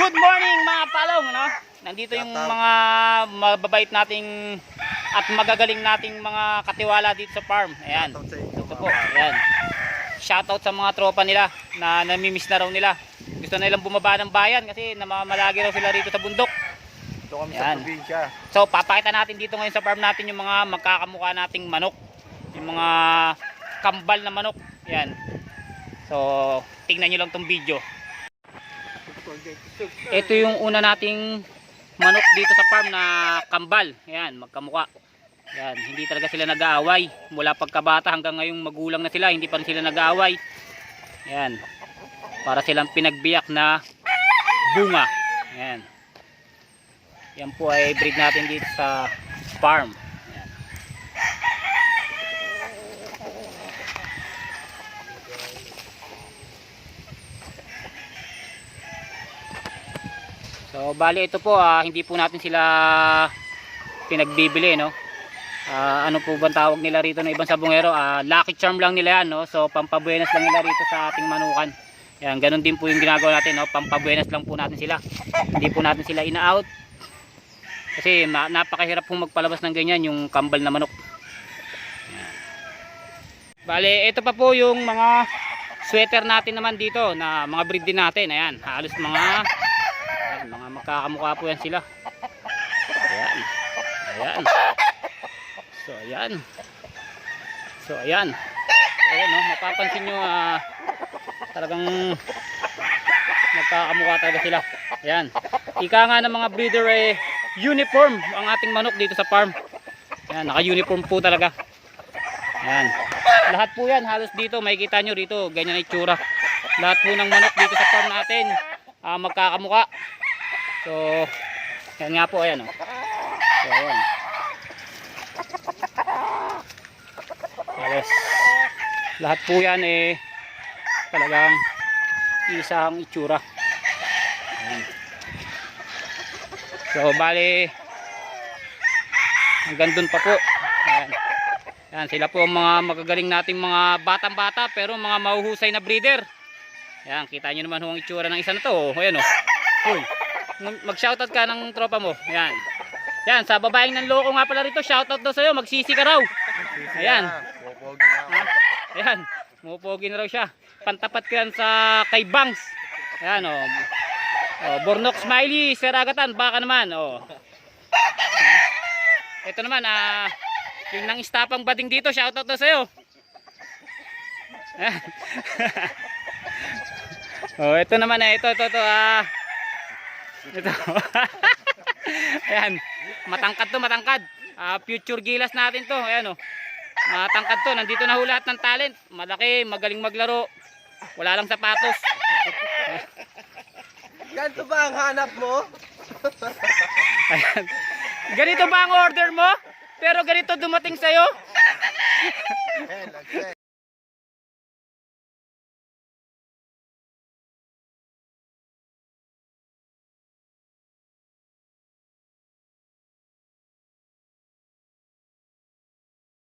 Good morning mga palong, no? Nandito yung mga mababait nating at magagaling nating mga katiwala dito sa farm. Ayan. Ito po, ayan. Shoutout sa mga tropa nila na namimiss na raw nila. Gusto na nilang bumaba ng bayan kasi namamalagi raw sila rito sa bundok. Ito kami sa probinsya. So papakita natin dito ngayon sa farm natin yung mga magkakamukha nating manok. Yung mga kambal na manok. Ayan. So tingnan nyo lang tong video. Ito yung una nating manok dito sa farm na kambal. Ayan, magkamukha. Ayan, hindi talaga sila nag-aaway. Mula pagkabata hanggang ngayong magulang na sila, hindi pa rin sila nag-aaway. Ayan. Para silang pinagbiyak na bunga. Ayan. Yan po ay breed natin dito sa farm. Ayan. So bali ito po hindi po natin sila pinagbibili, no. Ano po bang tawag nila rito ng ibang sabungero? Lucky charm lang nila yan, no. So pampabuenas lang nila rito sa ating manukan. Yan, ganun din po yung ginagawa natin, no. Pampabuenas lang po natin sila. Hindi po natin sila ina-out. Kasi napakahirap pong magpalabas ng ganyan yung kambal na manok. Yan. Bali ito pa po yung mga sweater natin naman dito na mga breed din natin. Ayan, halos mga magkakamukha po yan sila. Ayan. Ayan. So ayan. So ayan. So ayan, no, mapapansin nyo talagang magkakamukha talaga sila. Ayan. Ika nga ng mga breeder uniform ang ating manok dito sa farm. Ayan, naka-uniform po talaga. Ayan. Lahat po yan halos dito, makikita nyo rito, ganyan ang itsura. Lahat po ng manok dito sa farm natin magkakamukha. So, yan nga po, ayan o. So, ayan. Yes. Lahat po yan talagang isang itsura. Ayan. So, bali hanggang dun pa po. Ayan. Ayan, sila po ang mga magagaling nating mga batang-bata pero mga mahuhusay na breeder. Ayan, kita nyo naman ang itsura ng isa na to. Ayan o. Uy. Mag-shoutout ka ng tropa mo. Ayan. Yan, sa babaeng nanloko nga pala rito, shoutout daw sa'yo, magsisi ka raw. Ayan. Ayan, mupogi na raw siya. Pantapat ka yan sa kay Bangs. Ayan o. Bornok Smiley, Seragatan, baka naman. Ito naman, yung nang istapang bading dito, shoutout daw sa'yo. Ayan. Ito naman ito. Ito. Ayan, matangkad to, matangkad. Future gilas natin to. Ayan o. Matangkad to, nandito na ho lahat ng talent. Malaki, magaling maglaro. Wala lang sapatos. Ganito ba ang hanap mo? Ayan. Ganito ba ang order mo? Pero ganito dumating sa'yo?